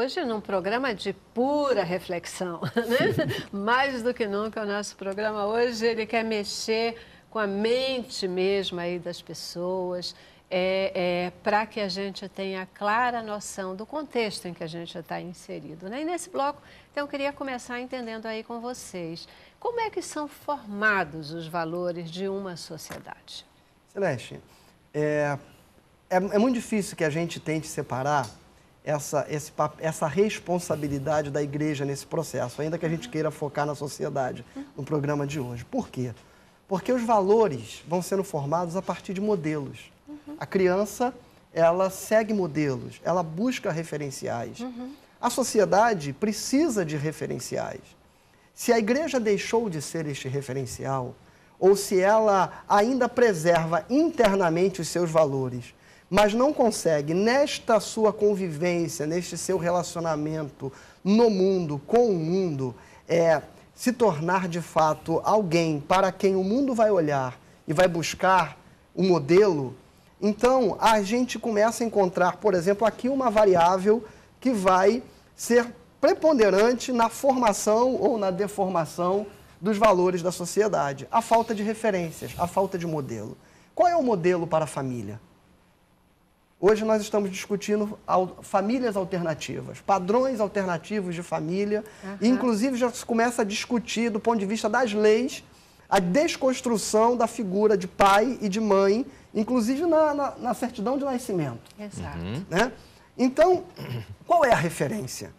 hoje num programa de pura reflexão, né? Mais do que nunca o nosso programa hoje, ele quer mexer com a mente mesmo aí das pessoas, para que a gente tenha clara noção do contexto em que a gente está inserido, né? E nesse bloco, então, eu queria começar entendendo aí com vocês, como é que são formados os valores de uma sociedade? Celeste, é muito difícil que a gente tente separar essa responsabilidade da igreja nesse processo, ainda que a gente queira focar na sociedade no programa de hoje. Por quê? Porque os valores vão sendo formados a partir de modelos. A criança, ela segue modelos, ela busca referenciais. A sociedade precisa de referenciais. Se a igreja deixou de ser este referencial, ou se ela ainda preserva internamente os seus valores, mas não consegue, nesta sua convivência, neste seu relacionamento no mundo, com o mundo, se tornar de fato alguém para quem o mundo vai olhar e vai buscar um modelo, então a gente começa a encontrar, por exemplo, aqui uma variável que vai ser preponderante na formação ou na deformação dos valores da sociedade. A falta de referências, a falta de modelo. Qual é o modelo para a família? Hoje nós estamos discutindo famílias alternativas, padrões alternativos de família, e inclusive já se começa a discutir, do ponto de vista das leis, a desconstrução da figura de pai e de mãe, inclusive na certidão de nascimento. Exato. Né? Então, qual é a referência?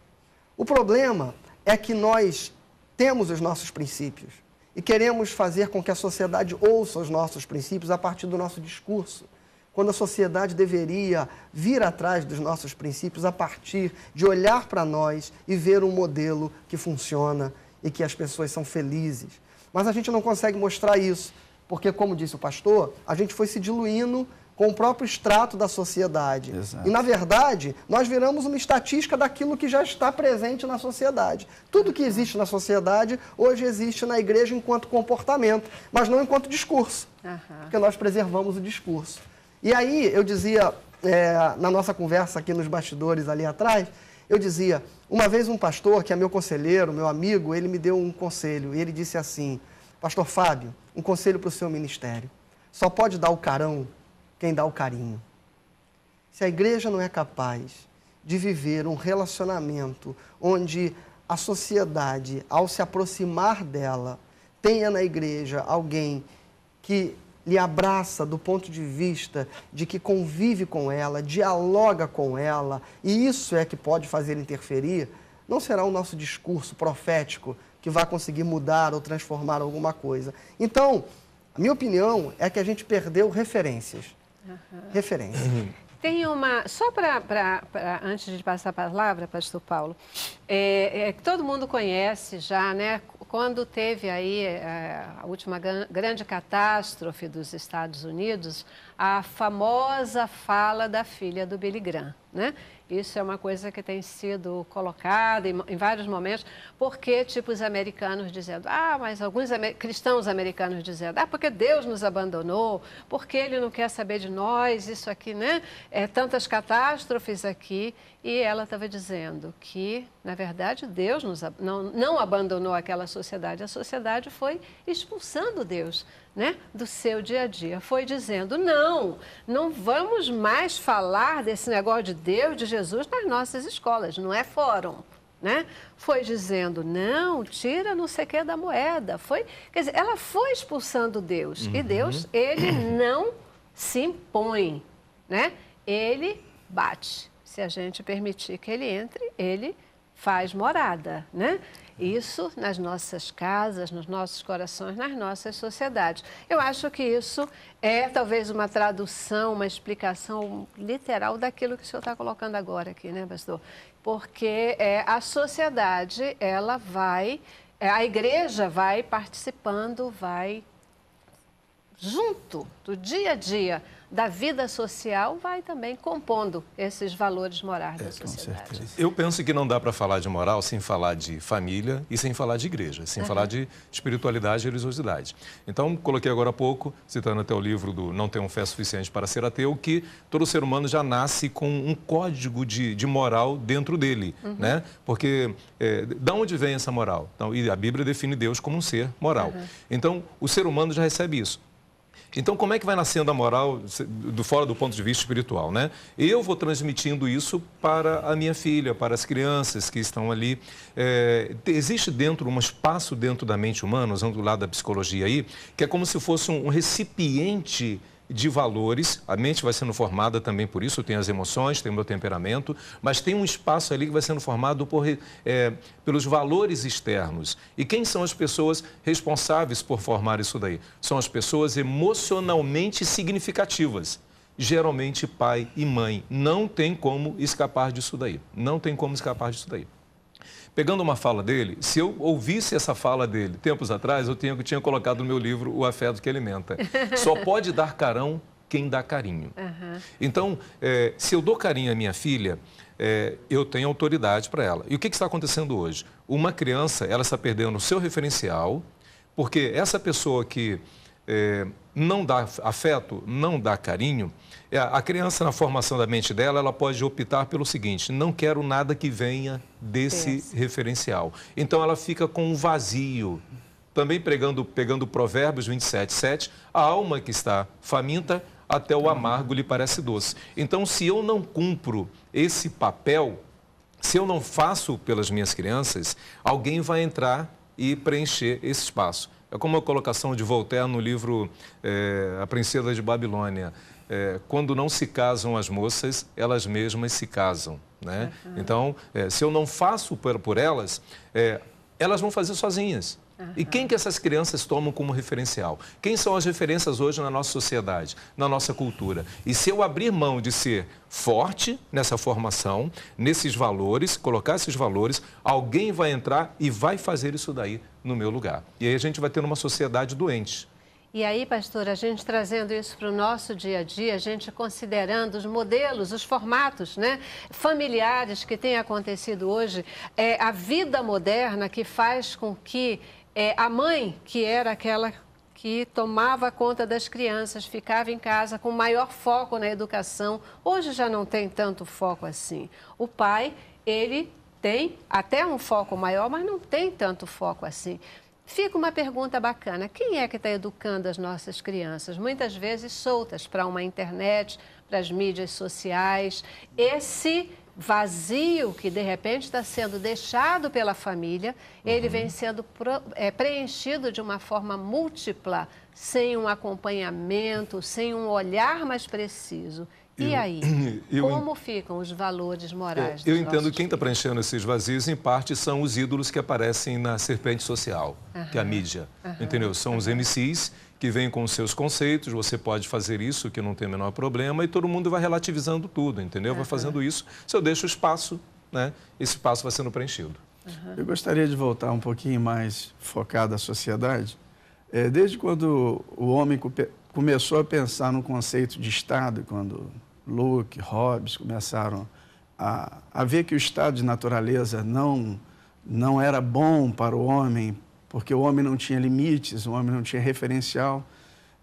O problema é que nós temos os nossos princípios e queremos fazer com que a sociedade ouça os nossos princípios a partir do nosso discurso, quando a sociedade deveria vir atrás dos nossos princípios a partir de olhar para nós e ver um modelo que funciona e que as pessoas são felizes. Mas a gente não consegue mostrar isso, porque, como disse o pastor, a gente foi se diluindo com o próprio extrato da sociedade. Exato. E, na verdade, nós viramos uma estatística daquilo que já está presente na sociedade. Tudo que existe na sociedade, hoje existe na igreja enquanto comportamento, mas não enquanto discurso, porque nós preservamos o discurso. E aí, eu dizia, na nossa conversa aqui nos bastidores ali atrás, eu dizia, uma vez um pastor, que é meu conselheiro, meu amigo, ele me deu um conselho, e ele disse assim, pastor Fábio, um conselho para o seu ministério, só pode dar o carão quem dá o carinho. Se a igreja não é capaz de viver um relacionamento onde a sociedade, ao se aproximar dela, tenha na igreja alguém que lhe abraça do ponto de vista de que convive com ela, dialoga com ela, e isso é que pode fazer interferir, não será o nosso discurso profético que vai conseguir mudar ou transformar alguma coisa. Então, a minha opinião é que a gente perdeu referências. Referências. Tem uma, só antes de passar a palavra, pastor Paulo, que todo mundo conhece já, né? Quando teve aí a última grande catástrofe dos Estados Unidos, a famosa fala da filha do Billy Graham, né? Isso é uma coisa que tem sido colocada em vários momentos, porque tipo os americanos dizendo, mas alguns cristãos americanos dizendo, porque Deus nos abandonou, porque Ele não quer saber de nós, isso aqui, né? Tantas catástrofes aqui, e ela estava dizendo que, na verdade, Deus não abandonou aquela sociedade, a sociedade foi expulsando Deus, né, do seu dia a dia, foi dizendo, não vamos mais falar desse negócio de Deus, de Jesus nas nossas escolas, não é fórum, né? Foi dizendo, não, tira não sei o que da moeda, quer dizer, ela foi expulsando Deus, e Deus, Ele não se impõe, né? Ele bate, se a gente permitir que Ele entre, Ele faz morada, né? Isso nas nossas casas, nos nossos corações, nas nossas sociedades. Eu acho que isso é talvez uma tradução, uma explicação literal daquilo que o senhor está colocando agora aqui, né, pastor? Porque a sociedade, ela vai, a igreja vai participando, vai junto do dia a dia da vida social, vai também compondo esses valores morais da sociedade. Eu penso que não dá para falar de moral sem falar de família e sem falar de igreja, sem falar de espiritualidade e religiosidade. Então, coloquei agora há pouco, citando até o livro do Não Tenho Fé Suficiente para Ser Ateu, que todo ser humano já nasce com um código de moral dentro dele, né? Porque da onde vem essa moral? Então, e a Bíblia define Deus como um ser moral. Então, o ser humano já recebe isso. Então, como é que vai nascendo a moral fora do ponto de vista espiritual, né? Eu vou transmitindo isso para a minha filha, para as crianças que estão ali. Existe um espaço dentro da mente humana, usando o lado da psicologia aí, que é como se fosse um recipiente de valores. A mente vai sendo formada também por isso, tem as emoções, tem o meu temperamento, mas tem um espaço ali que vai sendo formado pelos valores externos. E quem são as pessoas responsáveis por formar isso daí? São as pessoas emocionalmente significativas. Geralmente pai e mãe. Não tem como escapar disso daí. Não tem como escapar disso daí. Pegando uma fala dele, se eu ouvisse essa fala dele tempos atrás, eu tinha colocado no meu livro O Afeto que Alimenta. Só pode dar carão quem dá carinho. Então, se eu dou carinho à minha filha, eu tenho autoridade para ela. E o que está acontecendo hoje? Uma criança, ela está perdendo o seu referencial, porque essa pessoa que não dá afeto, não dá carinho, a criança, na formação da mente dela, ela pode optar pelo seguinte: não quero nada que venha desse referencial. Então, ela fica com um vazio. Também pegando Provérbios 27:7, a alma que está faminta, até o amargo lhe parece doce. Então, se eu não cumpro esse papel, se eu não faço pelas minhas crianças, alguém vai entrar e preencher esse espaço. É como a colocação de Voltaire no livro A Princesa de Babilônia. Quando não se casam as moças, elas mesmas se casam, né? Então, se eu não faço por elas, elas vão fazer sozinhas. E quem que essas crianças tomam como referencial? Quem são as referências hoje na nossa sociedade, na nossa cultura? E se eu abrir mão de ser forte nessa formação, nesses valores, colocar esses valores, alguém vai entrar e vai fazer isso daí no meu lugar. E aí a gente vai ter uma sociedade doente. E aí, pastor, a gente trazendo isso para o nosso dia a dia, a gente considerando os modelos, os formatos, né, familiares que têm acontecido hoje, a vida moderna que faz com que a mãe, que era aquela que tomava conta das crianças, ficava em casa com maior foco na educação, hoje já não tem tanto foco assim. O pai, ele tem até um foco maior, mas não tem tanto foco assim. Fica uma pergunta bacana: quem é que está educando as nossas crianças? Muitas vezes soltas para uma internet, para as mídias sociais. Esse vazio que, de repente, está sendo deixado pela família, ele vem sendo preenchido de uma forma múltipla, sem um acompanhamento, sem um olhar mais preciso. E aí, como ficam os valores morais? Eu entendo que quem está preenchendo esses vazios, em parte, são os ídolos que aparecem na serpente social, que é a mídia, entendeu? São os MCs que vêm com os seus conceitos, você pode fazer isso, que não tem o menor problema, e todo mundo vai relativizando tudo, entendeu? Vai fazendo isso, se eu deixo o espaço, né, esse espaço vai sendo preenchido. Eu gostaria de voltar um pouquinho mais focado à sociedade. Desde quando o homem começou a pensar no conceito de Estado, quando Locke, Hobbes começaram a ver que o estado de natureza não era bom para o homem, porque o homem não tinha limites, o homem não tinha referencial.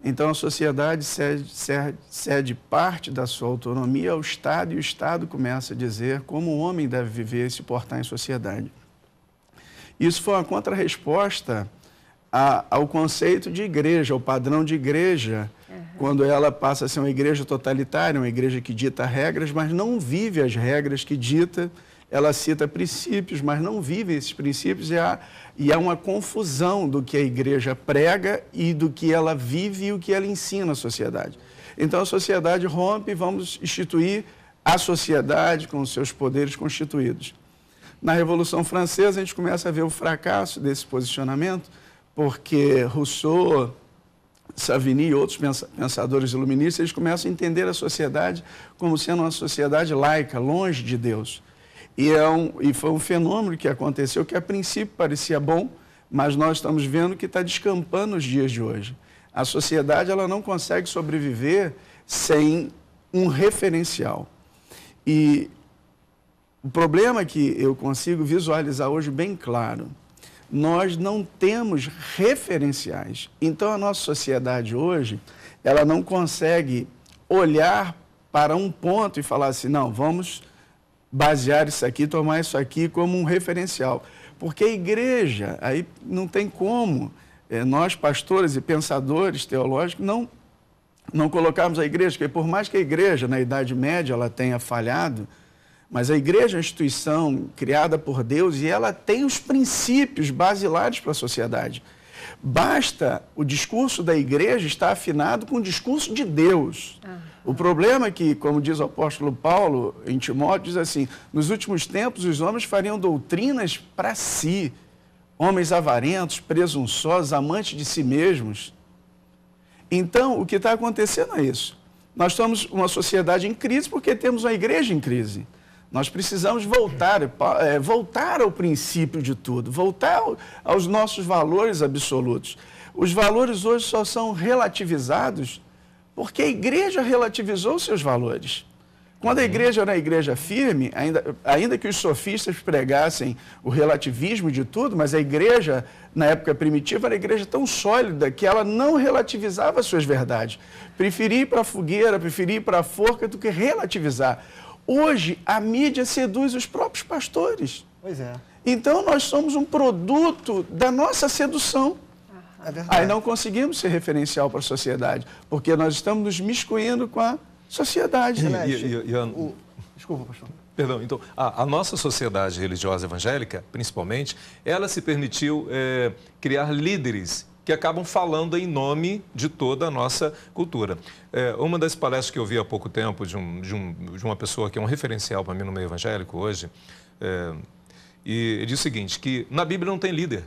Então, a sociedade cede parte da sua autonomia ao Estado, e o Estado começa a dizer como o homem deve viver e se portar em sociedade. Isso foi uma contrarresposta ao conceito de igreja, ao padrão de igreja, quando ela passa a ser uma igreja totalitária, uma igreja que dita regras, mas não vive as regras que dita. Ela cita princípios, mas não vive esses princípios, e há uma confusão do que a igreja prega e do que ela vive e o que ela ensina à sociedade. Então, a sociedade rompe e vamos instituir a sociedade com os seus poderes constituídos. Na Revolução Francesa, a gente começa a ver o fracasso desse posicionamento, porque Rousseau, Savigny e outros pensadores iluministas, eles começam a entender a sociedade como sendo uma sociedade laica, longe de Deus. E foi um fenômeno que aconteceu que, a princípio, parecia bom, mas nós estamos vendo que está descampando nos dias de hoje. A sociedade ela não consegue sobreviver sem um referencial. E o problema que eu consigo visualizar hoje bem claro, nós não temos referenciais. Então, a nossa sociedade hoje, ela não consegue olhar para um ponto e falar assim, não, vamos basear isso aqui, tomar isso aqui como um referencial. Porque a igreja, aí não tem como, nós pastores e pensadores teológicos, não colocarmos a igreja, porque por mais que a igreja, na Idade Média, ela tenha falhado, mas a igreja é uma instituição criada por Deus e ela tem os princípios basilares para a sociedade. Basta o discurso da igreja estar afinado com o discurso de Deus. O problema é que, como diz o apóstolo Paulo em Timóteo, diz assim, nos últimos tempos os homens fariam doutrinas para si, homens avarentos, presunçosos, amantes de si mesmos. Então, o que está acontecendo é isso. Nós somos uma sociedade em crise porque temos uma igreja em crise. Nós precisamos voltar ao princípio de tudo, voltar aos nossos valores absolutos. Os valores hoje só são relativizados porque a igreja relativizou seus valores. Quando a igreja era uma igreja firme, ainda que os sofistas pregassem o relativismo de tudo, mas a igreja, na época primitiva, era uma igreja tão sólida que ela não relativizava as suas verdades. Preferia ir para a fogueira, preferia ir para a forca do que relativizar. Hoje, a mídia seduz os próprios pastores. Pois é. Então, nós somos um produto da nossa sedução. É verdade. Aí não conseguimos ser referencial para a sociedade, porque nós estamos nos miscuindo com a sociedade. Desculpa, pastor. Perdão, então, a nossa sociedade religiosa evangélica, principalmente, ela se permitiu criar líderes que acabam falando em nome de toda a nossa cultura. Uma das palestras que eu vi há pouco tempo de uma pessoa que é um referencial para mim no meio evangélico hoje, e ele diz o seguinte, que na Bíblia não tem líder.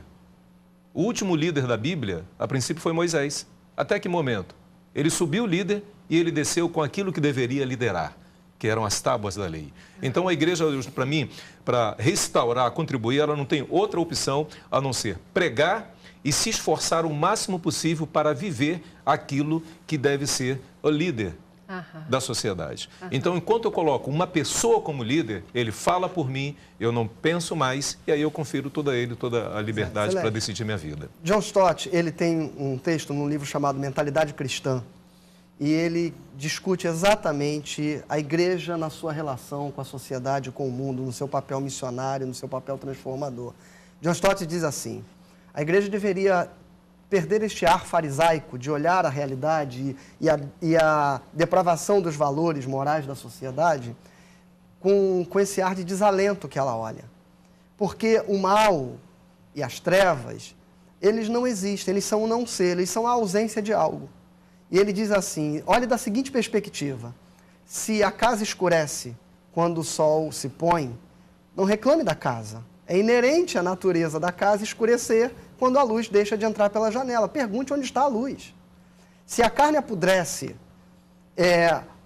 O último líder da Bíblia, a princípio, foi Moisés. Até que momento? Ele subiu líder e ele desceu com aquilo que deveria liderar, que eram as tábuas da lei. Então, a igreja, para mim, para restaurar, contribuir, ela não tem outra opção a não ser pregar e se esforçar o máximo possível para viver aquilo que deve ser o líder da sociedade. Então, enquanto eu coloco uma pessoa como líder, ele fala por mim, eu não penso mais, e aí eu confiro toda a liberdade para decidir minha vida. John Stott, ele tem um texto num livro chamado Mentalidade Cristã, e ele discute exatamente a igreja na sua relação com a sociedade, com o mundo, no seu papel missionário, no seu papel transformador. John Stott diz assim, a igreja deveria perder este ar farisaico de olhar a realidade e a depravação dos valores morais da sociedade com esse ar de desalento que ela olha. Porque o mal e as trevas, eles não existem, eles são um não ser, eles são a ausência de algo. E ele diz assim, olhe da seguinte perspectiva, se a casa escurece quando o sol se põe, não reclame da casa. É inerente à natureza da casa escurecer quando a luz deixa de entrar pela janela. Pergunte onde está a luz. Se a carne apodrece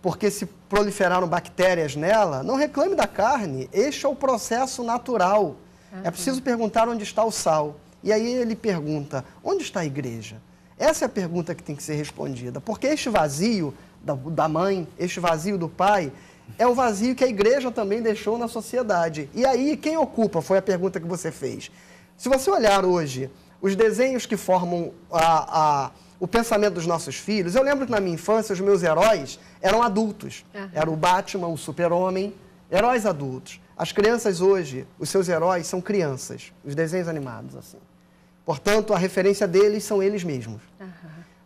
porque se proliferaram bactérias nela, não reclame da carne. Este é o processo natural. É preciso perguntar onde está o sal. E aí ele pergunta, onde está a igreja? Essa é a pergunta que tem que ser respondida. Porque este vazio da mãe, este vazio do pai, é o vazio que a igreja também deixou na sociedade. E aí, quem ocupa? Foi a pergunta que você fez. Se você olhar hoje os desenhos que formam o pensamento dos nossos filhos, eu lembro que na minha infância os meus heróis eram adultos. Era o Batman, o Super-Homem, heróis adultos. As crianças hoje, os seus heróis são crianças, os desenhos animados, assim. Portanto, a referência deles são eles mesmos.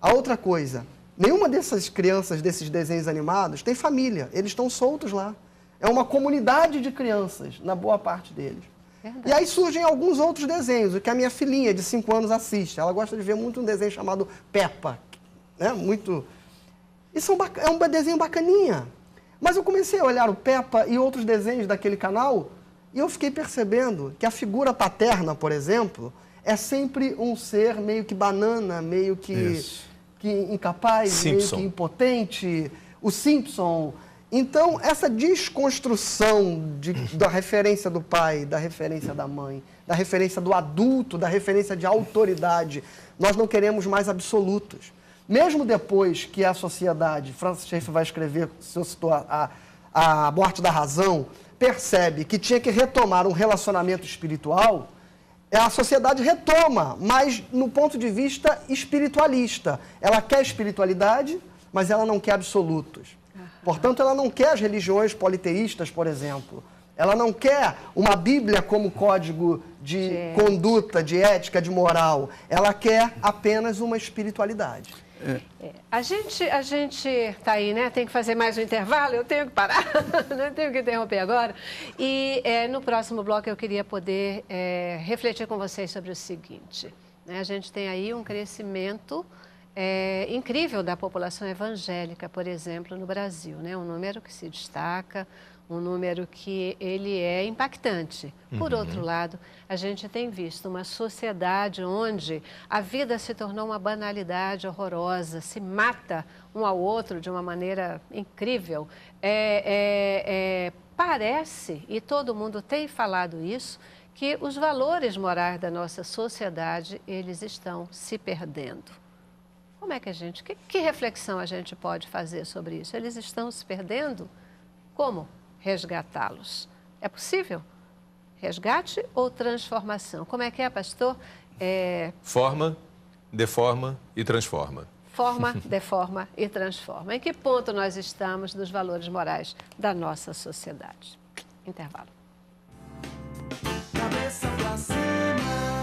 A outra coisa, nenhuma dessas crianças, desses desenhos animados, tem família. Eles estão soltos lá. É uma comunidade de crianças, na boa parte deles. Verdade. E aí surgem alguns outros desenhos, o que a minha filhinha de 5 anos assiste. Ela gosta de ver muito um desenho chamado Peppa. Né? É um desenho bacaninha. Mas eu comecei a olhar o Peppa e outros desenhos daquele canal e eu fiquei percebendo que a figura paterna, por exemplo, é sempre um ser meio que banana, meio que incapaz, Simpson. meio que impotente. O Simpson. Então, essa desconstrução da referência do pai, da referência da mãe, da referência do adulto, da referência de autoridade, nós não queremos mais absolutos. Mesmo depois que a sociedade, Francis Schaeffer vai escrever, se eu citou a Morte da Razão, percebe que tinha que retomar um relacionamento espiritual, a sociedade retoma, mas no ponto de vista espiritualista. Ela quer espiritualidade, mas ela não quer absolutos. Portanto, ela não quer as religiões politeístas, por exemplo. Ela não quer uma Bíblia como código de conduta, de ética, de moral. Ela quer apenas uma espiritualidade. A gente está aí, né? Tem que fazer mais um intervalo, eu tenho que parar, não tenho que interromper agora. E no próximo bloco eu queria poder refletir com vocês sobre o seguinte, né? A gente tem aí um crescimento incrível da população evangélica, por exemplo, no Brasil, né? Um número que se destaca, um número que ele é impactante. Por outro lado, a gente tem visto uma sociedade onde a vida se tornou uma banalidade horrorosa, se mata um ao outro de uma maneira incrível. Parece, e todo mundo tem falado isso, que os valores morais da nossa sociedade, eles estão se perdendo. Como é que que reflexão a gente pode fazer sobre isso? Eles estão se perdendo? Como resgatá-los? É possível? Resgate ou transformação? Como é que é, pastor? Forma, deforma e transforma. Forma, deforma e transforma. Em que ponto nós estamos dos valores morais da nossa sociedade? Intervalo. Cabeça pra cima.